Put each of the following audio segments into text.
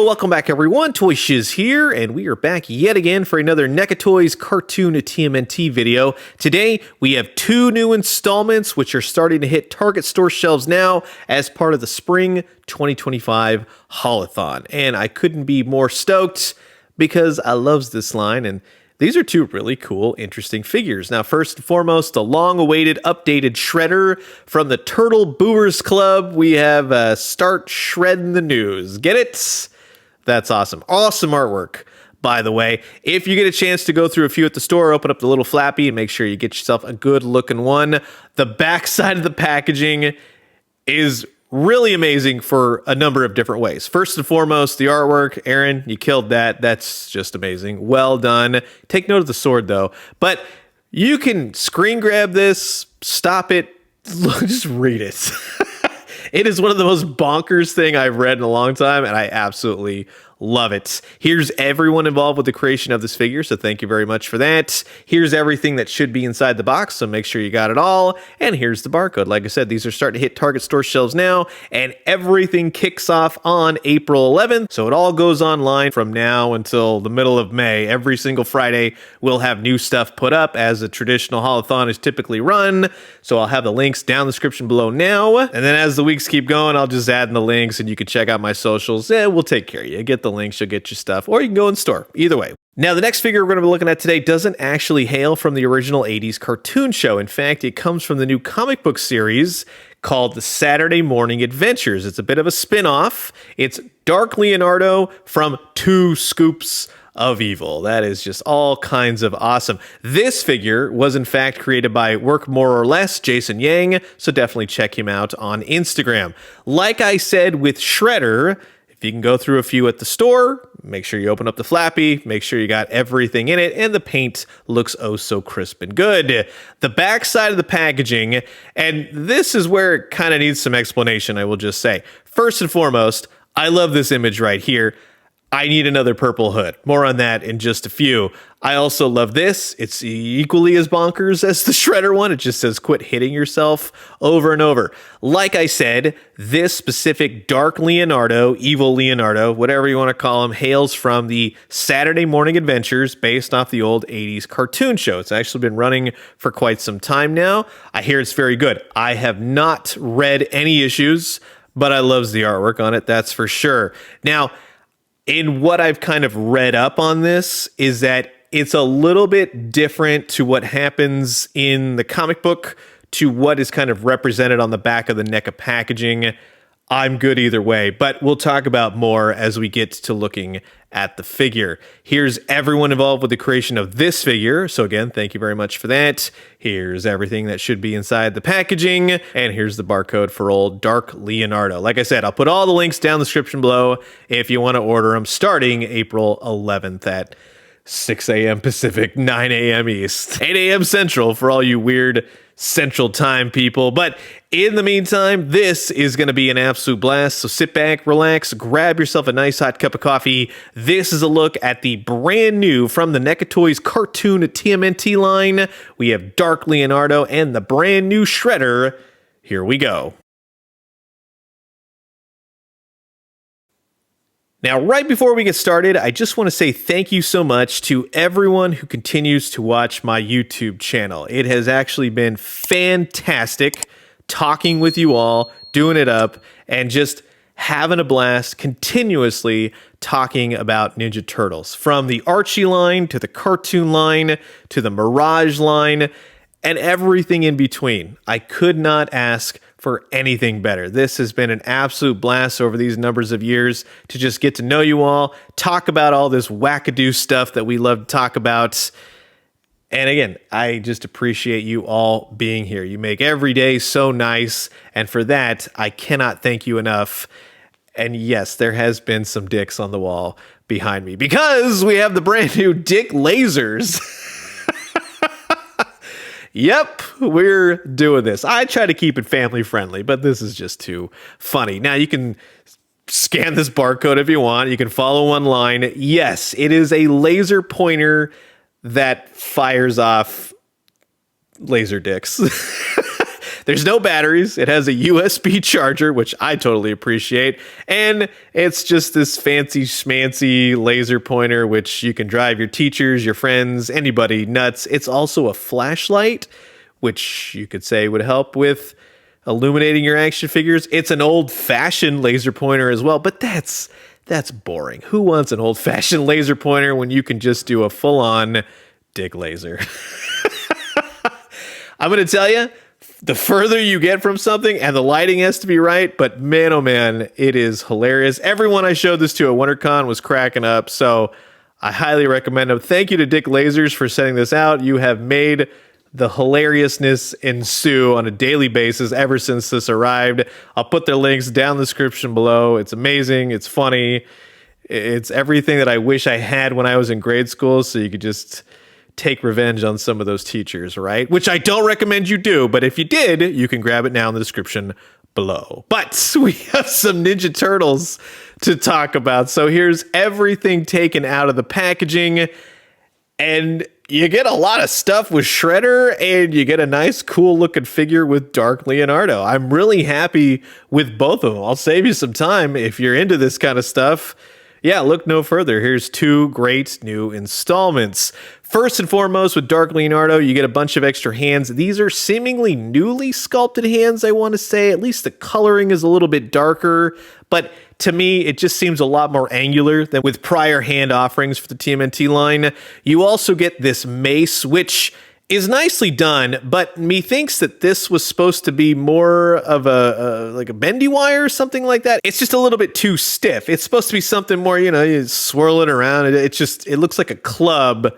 welcome back everyone, Toy Shiz here, and we are back yet again for another Neca Toys cartoon TMNT video. Today, we have two new installments which are starting to hit Target store shelves now as part of the Spring 2025 Haulathon. And I couldn't be more stoked because I love this line, and these are two really cool, interesting figures. Now, first and foremost, the long-awaited updated Shredder from the Turtle Boomers Club. We have Start Shredding the News. Get it? That's awesome. Awesome artwork, by the way. If you get a chance to go through a few at the store, open up the little flappy and make sure you get yourself a good-looking one. The back side of the packaging is really amazing for a number of different ways. First and foremost, the artwork. Aaron, you killed that. That's just amazing. Well done. Take note of the sword, though. But you can screen grab this, stop it, just read it. It is one of the most bonkers thing I've read in a long time, and I absolutely love it. Here's everyone involved with the creation of this figure, so thank you very much for that. Here's everything that should be inside the box, so make sure you got it all. And here's the barcode. Like I said, these are starting to hit Target store shelves now, and everything kicks off on April 11th. So it all goes online from now until the middle of May. Every single Friday, we'll have new stuff put up as a traditional Haulathon is typically run. So I'll have the links down in the description below now. And then as the weeks keep going, I'll just add in the links and you can check out my socials. We'll take care of you. Get the links, you'll get your stuff, or you can go in store. Either way. Now, the next figure we're going to be looking at today doesn't actually hail from the original 80s cartoon show. In fact, it comes from the new comic book series called The Saturday Morning Adventures. It's a bit of a spin-off. It's Dark Leonardo from Two Scoops of Evil. That is just all kinds of awesome. This figure was in fact created by Work More or Less, Jason Yang, so definitely check him out on Instagram. Like I said with Shredder, if you can go through a few at the store, make sure you open up the flappy, make sure you got everything in it, and the paint looks oh so crisp and good. The back side of the packaging, and this is where it kind of needs some explanation, I will just say. First and foremost, I love this image right here. I need another purple hood. More on that in just a few. I also love this. It's equally as bonkers as the Shredder one. It just says quit hitting yourself over and over. Like I said, this specific Dark Leonardo, Evil Leonardo, whatever you want to call him, hails from the Saturday Morning Adventures based off the old 80s cartoon show. It's actually been running for quite some time now. I hear it's very good. I have not read any issues, but I love the artwork on it, that's for sure. Now, in what I've kind of read up on this is that it's a little bit different to what happens in the comic book to what is kind of represented on the back of the NECA packaging. I'm good either way, but we'll talk about more as we get to looking at the figure. Here's everyone involved with the creation of this figure. So again, thank you very much for that. Here's everything that should be inside the packaging. And here's the barcode for old Dark Leonardo. Like I said, I'll put all the links down in the description below if you want to order them starting April 11th at 6 a.m. Pacific, 9 a.m. East, 8 a.m. Central for all you weird Central Time people. But in the meantime, this is going to be an absolute blast. So sit back, relax, grab yourself a nice hot cup of coffee. This is a look at the brand new from the NECA Toys cartoon TMNT line. We have Dark Leonardo and the brand new Shredder. Here we go. Now, right before we get started, I just want to say thank you so much to everyone who continues to watch my YouTube channel. It has actually been fantastic talking with you all, doing it up, and just having a blast continuously talking about Ninja Turtles. From the Archie line, to the cartoon line, to the Mirage line, and everything in between. I could not ask for anything better. This has been an absolute blast over these numbers of years to just get to know you all, talk about all this wackadoo stuff that we love to talk about. And again, I just appreciate you all being here. You make every day so nice, and for that, I cannot thank you enough. And yes, there has been some dicks on the wall behind me because we have the brand new Dick Lasers. Yep, we're doing this. I try to keep it family friendly, but this is just too funny. Now, you can scan this barcode if you want. You can follow one line. Yes, it is a laser pointer that fires off laser dicks. There's no batteries. It has a USB charger, which I totally appreciate. And it's just this fancy schmancy laser pointer, which you can drive your teachers, your friends, anybody nuts. It's also a flashlight, which you could say would help with illuminating your action figures. It's an old-fashioned laser pointer as well, but that's boring. Who wants an old-fashioned laser pointer when you can just do a full-on dick laser? I'm going to tell you, the further you get from something, and the lighting has to be right, but man, oh man, it is hilarious. Everyone I showed this to at WonderCon was cracking up, so I highly recommend them. Thank you to Dick Lasers for sending this out. You have made the hilariousness ensue on a daily basis ever since this arrived. I'll put their links down in the description below. It's amazing. It's funny. It's everything that I wish I had when I was in grade school, so you could just take revenge on some of those teachers, right? Which I don't recommend you do, but if you did, you can grab it now in the description below. But we have some Ninja Turtles to talk about. So here's everything taken out of the packaging, and you get a lot of stuff with Shredder, and you get a nice, cool-looking figure with Dark Leonardo. I'm really happy with both of them. I'll save you some time if you're into this kind of stuff. Yeah, look no further. Here's two great new installments. First and foremost, with Dark Leonardo, you get a bunch of extra hands. These are seemingly newly sculpted hands, I want to say. At least the coloring is a little bit darker, but to me, it just seems a lot more angular than with prior hand offerings for the TMNT line. You also get this mace, which is nicely done, but methinks that this was supposed to be more of a like a bendy wire or something like that. It's just a little bit too stiff. It's supposed to be something more, you know, you swirl it around. It looks like a club,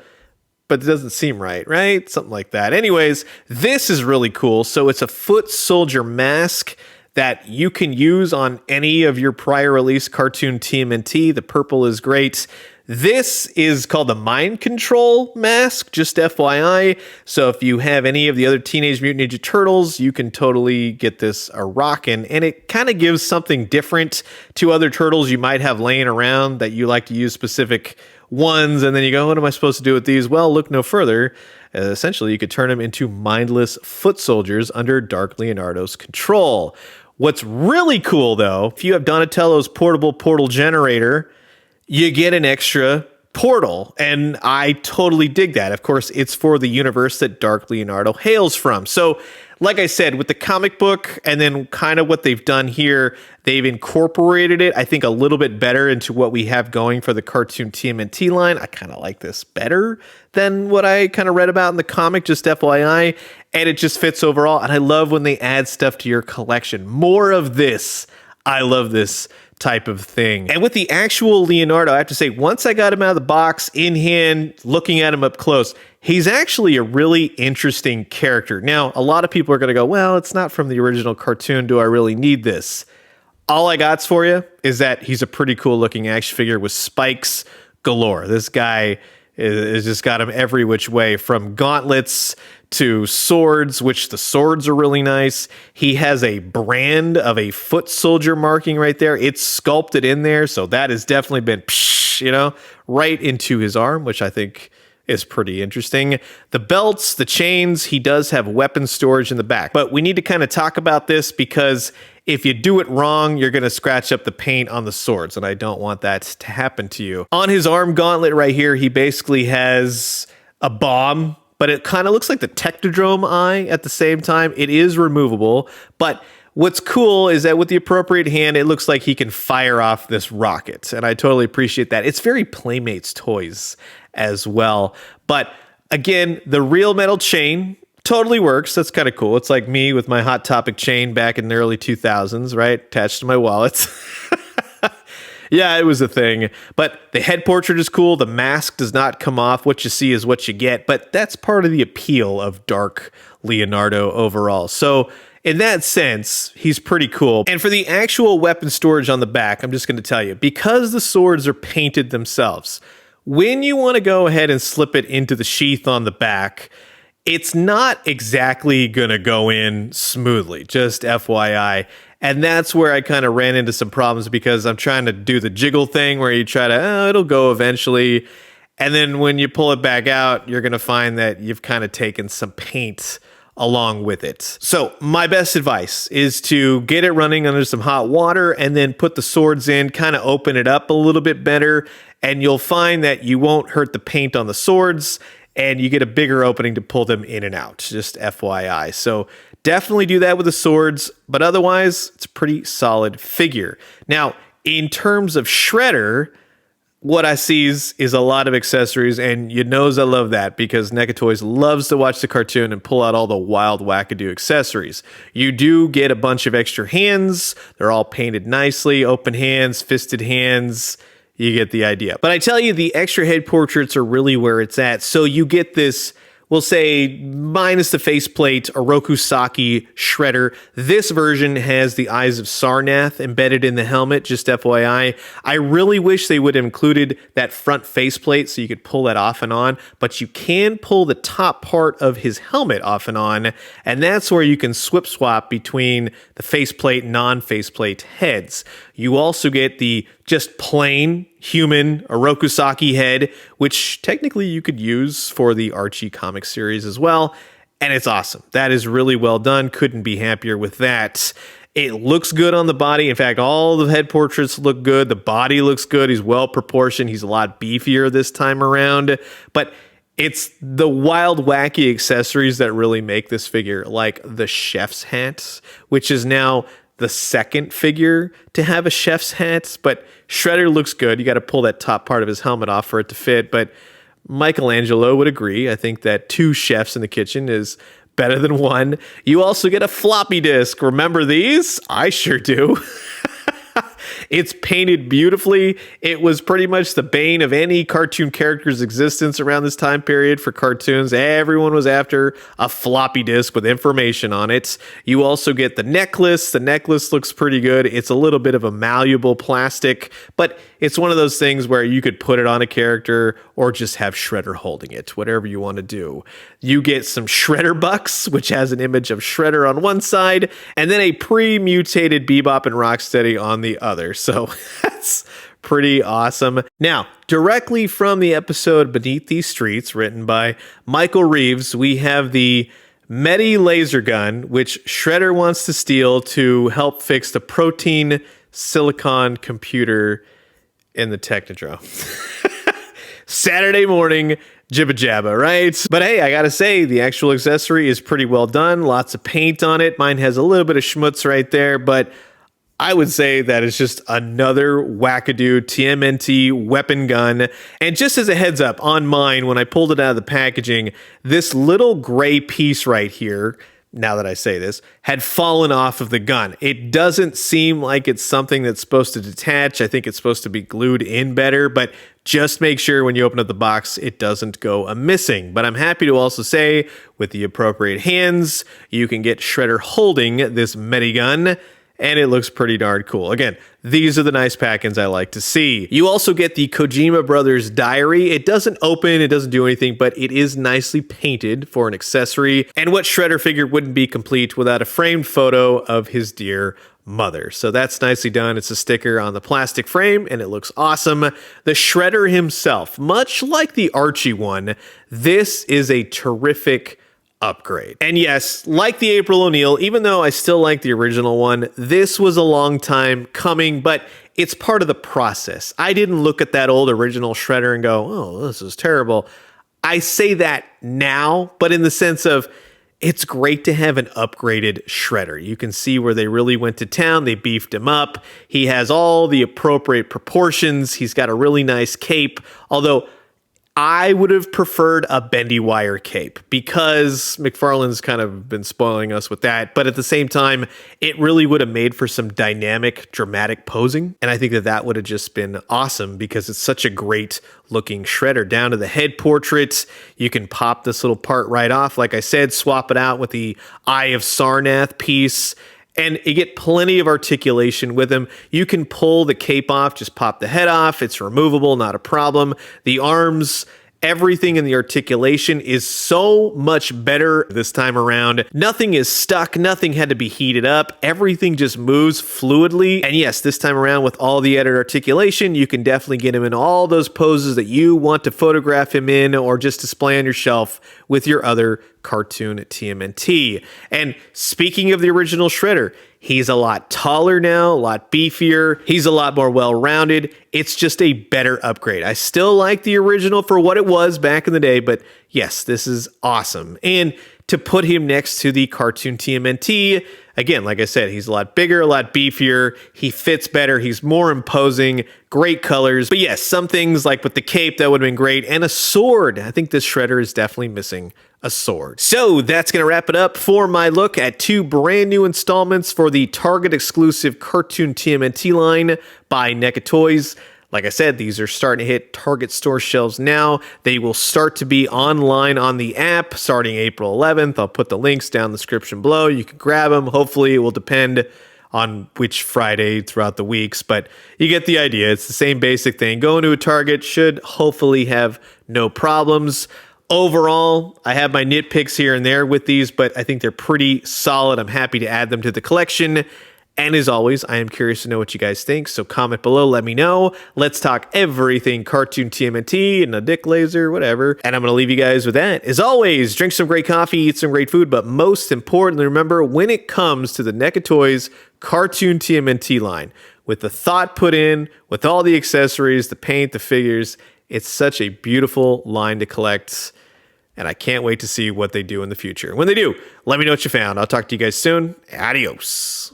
but it doesn't seem right? Something like that. Anyways, this is really cool. So it's a foot soldier mask that you can use on any of your prior release cartoon TMNT. The purple is great. This is called the Mind Control Mask, just FYI. So if you have any of the other Teenage Mutant Ninja Turtles, you can totally get this a rockin'. And it kind of gives something different to other turtles you might have laying around that you like to use specific ones. And then you go, what am I supposed to do with these? Well, look no further. Essentially, you could turn them into mindless foot soldiers under Dark Leonardo's control. What's really cool, though, if you have Donatello's portable portal generator, you get an extra portal, and I totally dig that. Of course, it's for the universe that Dark Leonardo hails from. So, like I said, with the comic book and then kind of what they've done here, they've incorporated it, I think, a little bit better into what we have going for the cartoon TMNT line. I kind of like this better than what I kind of read about in the comic, just FYI, and it just fits overall. And I love when they add stuff to your collection. More of this. I love this type of thing. And with the actual Leonardo, I have to say, once I got him out of the box, in hand, looking at him up close, he's actually a really interesting character. Now, a lot of people are going to go, well, it's not from the original cartoon. Do I really need this? All I got for you is that he's a pretty cool looking action figure with spikes galore. This guy is just got him every which way, from gauntlets to swords, which the swords are really nice. He has a brand of a foot soldier marking right there. It's sculpted in there, so that has definitely been, right into his arm, which I think is pretty interesting. The belts, the chains, he does have weapon storage in the back. But we need to kind of talk about this because if you do it wrong, you're going to scratch up the paint on the swords, and I don't want that to happen to you. On his arm gauntlet right here, he basically has a bomb, but it kind of looks like the Technodrome eye at the same time. It is removable, but what's cool is that with the appropriate hand, it looks like he can fire off this rocket, and I totally appreciate that. It's very Playmates Toys as well. But again, the real metal chain totally works. That's kind of cool. It's like me with my Hot Topic chain back in the early 2000s, right? Attached to my wallet. Yeah, it was a thing. But the head portrait is cool. The mask does not come off. What you see is what you get. But that's part of the appeal of Dark Leonardo overall. So in that sense, he's pretty cool. And for the actual weapon storage on the back, I'm just going to tell you, because the swords are painted themselves, when you want to go ahead and slip it into the sheath on the back, it's not exactly going to go in smoothly, just FYI. And that's where I kind of ran into some problems because I'm trying to do the jiggle thing where you try to, it'll go eventually. And then when you pull it back out, you're going to find that you've kind of taken some paint along with it. So my best advice is to get it running under some hot water and then put the swords in, kind of open it up a little bit better, and you'll find that you won't hurt the paint on the swords and you get a bigger opening to pull them in and out, just FYI. So definitely do that with the swords, but otherwise it's a pretty solid figure. Now, in terms of Shredder, what I see is a lot of accessories, and you knows I love that because Neca Toys loves to watch the cartoon and pull out all the wild wackadoo accessories. You do get a bunch of extra hands. They're all painted nicely, open hands, fisted hands. You get the idea. But I tell you, the extra head portraits are really where it's at. So you get this, we'll say, minus the faceplate, Oroku Saki Shredder. This version has the eyes of Sarnath embedded in the helmet, just FYI. I really wish they would have included that front faceplate so you could pull that off and on, but you can pull the top part of his helmet off and on, and that's where you can swap between the faceplate and non-faceplate heads. You also get the just plain human Oroku Saki head, which technically you could use for the Archie comic series as well. And it's awesome. That is really well done. Couldn't be happier with that. It looks good on the body. In fact, all the head portraits look good. The body looks good. He's well proportioned. He's a lot beefier this time around. But it's the wild, wacky accessories that really make this figure, like the chef's hat, which is now the second figure to have a chef's hat, but Shredder looks good. You got to pull that top part of his helmet off for it to fit, but Michelangelo would agree. I think that 2 chefs in the kitchen is better than 1. You also get a floppy disk. Remember these? I sure do. It's painted beautifully. It was pretty much the bane of any cartoon character's existence around this time period for cartoons. Everyone was after a floppy disk with information on it. You also get the necklace. The necklace looks pretty good. It's a little bit of a malleable plastic, but it's one of those things where you could put it on a character or just have Shredder holding it, whatever you want to do. You get some Shredder bucks, which has an image of Shredder on one side, and then a pre-mutated Bebop and Rocksteady on the other. So that's pretty awesome. Now, directly from the episode Beneath These Streets, written by Michael Reeves, we have the Medi laser gun, which Shredder wants to steal to help fix the protein silicon computer in the Technodrome. Saturday morning, jibba jabba, right? But hey, I gotta say, the actual accessory is pretty well done. Lots of paint on it. Mine has a little bit of schmutz right there, but I would say that it's just another wackadoo TMNT weapon gun. And just as a heads up, on mine, when I pulled it out of the packaging, this little gray piece right here, now that I say this, had fallen off of the gun. It doesn't seem like it's something that's supposed to detach. I think it's supposed to be glued in better, but just make sure when you open up the box, it doesn't go a-missing. But I'm happy to also say, with the appropriate hands, you can get Shredder holding this Medigun, and it looks pretty darn cool. Again, these are the nice pack-ins I like to see. You also get the Kojima Brothers diary. It doesn't open, it doesn't do anything, but it is nicely painted for an accessory. And what Shredder figure wouldn't be complete without a framed photo of his dear mother? So that's nicely done. It's a sticker on the plastic frame, and it looks awesome. The Shredder himself, much like the Archie one, this is a terrific upgrade. And yes, like the April O'Neil, even though I still like the original one, this was a long time coming, but it's part of the process. I didn't look at that old original Shredder and go, oh, this is terrible. I say that now, but in the sense of, it's great to have an upgraded Shredder. You can see where they really went to town. They beefed him up. He has all the appropriate proportions. He's got a really nice cape, although I would have preferred a bendy wire cape because McFarlane's kind of been spoiling us with that. But at the same time, it really would have made for some dynamic, dramatic posing. And I think that that would have just been awesome because it's such a great looking Shredder. Down to the head portrait, you can pop this little part right off. Like I said, swap it out with the Eye of Sarnath piece. And you get plenty of articulation with him. You can pull the cape off, just pop the head off. It's removable, not a problem. The arms Everything in the articulation is so much better this time around. Nothing is stuck. Nothing had to be heated up. Everything just moves fluidly. And yes, this time around with all the added articulation, you can definitely get him in all those poses that you want to photograph him in or just display on your shelf with your other cartoon TMNT. And speaking of the original Shredder, he's a lot taller now, a lot beefier. He's a lot more well-rounded. It's just a better upgrade. I still like the original for what it was back in the day, but yes, this is awesome. And to put him next to the cartoon TMNT, again, like I said, he's a lot bigger, a lot beefier. He fits better. He's more imposing. Great colors. But yes, some things like with the cape, that would have been great. And a sword. I think this Shredder is definitely missing a sword. So that's going to wrap it up for my look at 2 brand new installments for the Target exclusive cartoon TMNT line by Neca Toys. Like I said, these are starting to hit Target store shelves now. They will start to be online on the app starting April 11th. I'll put the links down in the description below. You can grab them. Hopefully it will depend on which Friday throughout the weeks, but you get the idea. It's the same basic thing. Going to a Target should hopefully have no problems. Overall, I have my nitpicks here and there with these, but I think they're pretty solid. I'm happy to add them to the collection. And as always, I am curious to know what you guys think, so comment below, let me know. Let's talk everything cartoon TMNT and a dick laser, whatever. And I'm going to leave you guys with that. As always, drink some great coffee, eat some great food, but most importantly, remember, when it comes to the Neca Toys cartoon TMNT line, with the thought put in, with all the accessories, the paint, the figures, it's such a beautiful line to collect. And I can't wait to see what they do in the future. When they do, let me know what you found. I'll talk to you guys soon. Adios.